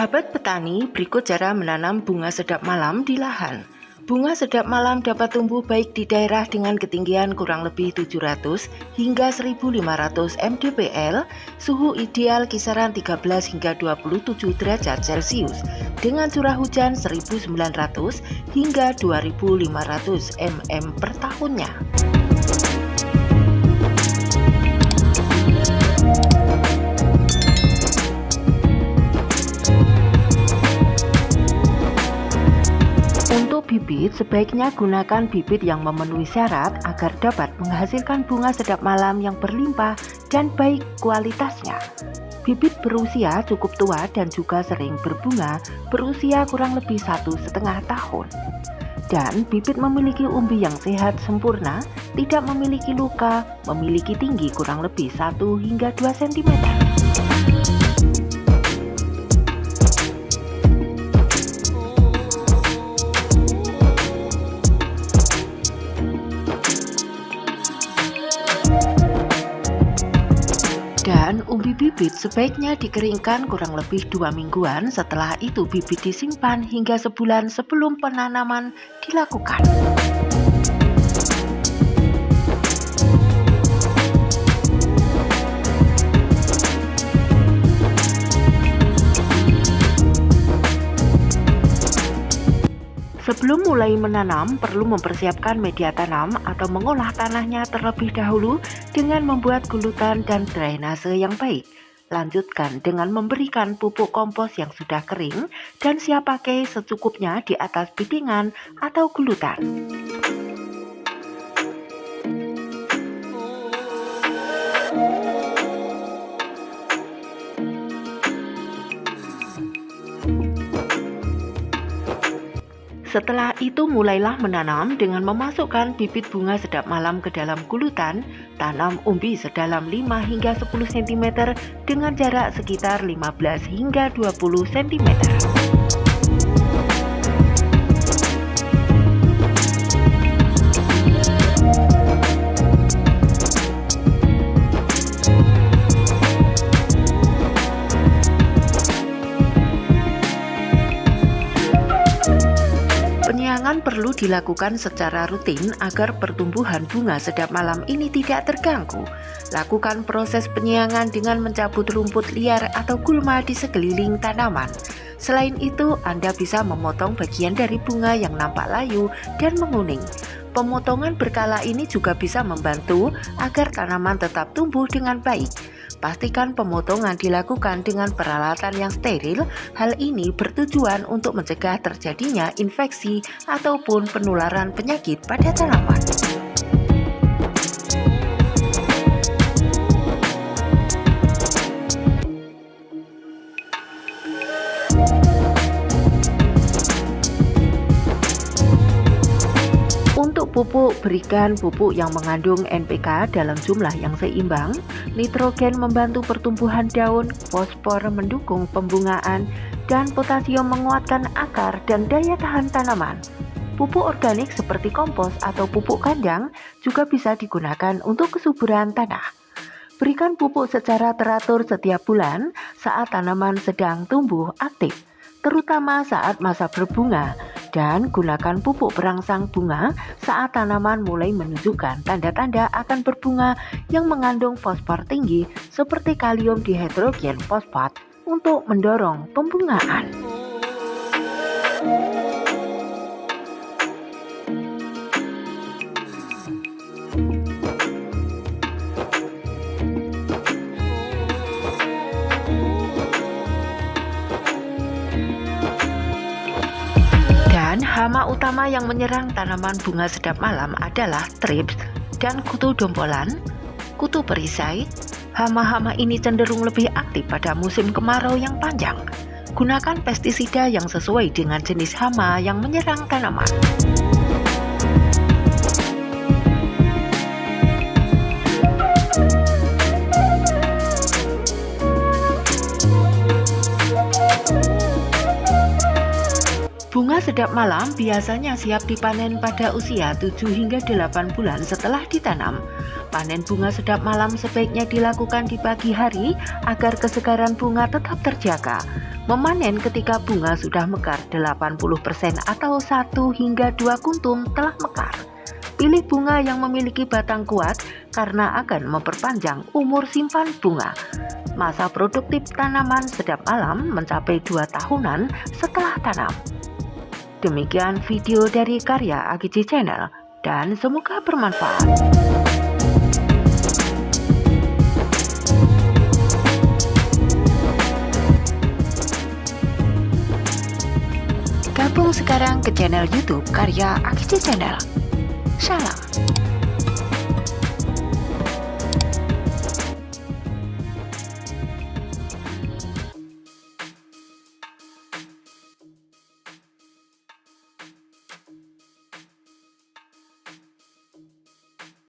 Sahabat petani, berikut cara menanam bunga sedap malam di lahan. Bunga sedap malam dapat tumbuh baik di daerah dengan ketinggian kurang lebih 700 hingga 1500 mdpl, suhu ideal kisaran 13 hingga 27 derajat Celcius, dengan curah hujan 1900 hingga 2500 mm per tahunnya. Untuk bibit, sebaiknya gunakan bibit yang memenuhi syarat agar dapat menghasilkan bunga sedap malam yang berlimpah dan baik kualitasnya. Bibit berusia cukup tua dan juga sering berbunga berusia kurang lebih 1,5 tahun. Dan bibit memiliki umbi yang sehat sempurna, tidak memiliki luka, memiliki tinggi kurang lebih 1 hingga 2 cm. Dan umbi bibit sebaiknya dikeringkan kurang lebih 2 mingguan, setelah itu bibit disimpan hingga sebulan sebelum penanaman dilakukan. Sebelum mulai menanam, perlu mempersiapkan media tanam atau mengolah tanahnya terlebih dahulu dengan membuat gulutan dan drainase yang baik. Lanjutkan dengan memberikan pupuk kompos yang sudah kering dan siap pakai secukupnya di atas bitingan atau gulutan. Setelah itu mulailah menanam dengan memasukkan bibit bunga sedap malam ke dalam gulutan. Tanam umbi sedalam 5 hingga 10 cm dengan jarak sekitar 15 hingga 20 cm. Penyiangan perlu dilakukan secara rutin agar pertumbuhan bunga sedap malam ini tidak terganggu. Lakukan proses penyiangan dengan mencabut rumput liar atau gulma di sekeliling tanaman. Selain itu, Anda bisa memotong bagian dari bunga yang nampak layu dan menguning. Pemotongan berkala ini juga bisa membantu agar tanaman tetap tumbuh dengan baik. Pastikan pemotongan dilakukan dengan peralatan yang steril. Hal ini bertujuan untuk mencegah terjadinya infeksi ataupun penularan penyakit pada tanaman. Untuk pupuk, berikan pupuk yang mengandung NPK dalam jumlah yang seimbang. Nitrogen membantu pertumbuhan daun, fosfor mendukung pembungaan, dan potasium menguatkan akar dan daya tahan tanaman. Pupuk organik seperti kompos atau pupuk kandang juga bisa digunakan untuk kesuburan tanah. Berikan pupuk secara teratur setiap bulan saat tanaman sedang tumbuh aktif, terutama saat masa berbunga. Dan gunakan pupuk perangsang bunga saat tanaman mulai menunjukkan tanda-tanda akan berbunga yang mengandung fosfor tinggi seperti kalium dihidrogen fosfat untuk mendorong pembungaan. Dan hama utama yang menyerang tanaman bunga sedap malam adalah trips dan kutu dombolan, kutu perisai. Hama-hama ini cenderung lebih aktif pada musim kemarau yang panjang. Gunakan pestisida yang sesuai dengan jenis hama yang menyerang tanaman. Bunga sedap malam biasanya siap dipanen pada usia 7 hingga 8 bulan setelah ditanam. Panen bunga sedap malam sebaiknya dilakukan di pagi hari agar kesegaran bunga tetap terjaga. Memanen ketika bunga sudah mekar 80% atau 1 hingga 2 kuntum telah mekar. Pilih bunga yang memiliki batang kuat karena akan memperpanjang umur simpan bunga. Masa produktif tanaman sedap alam mencapai 2 tahunan setelah tanam. Demikian video dari karya AGC Channel dan semoga bermanfaat. Gabung sekarang ke channel YouTube karya AGC Channel. Salam.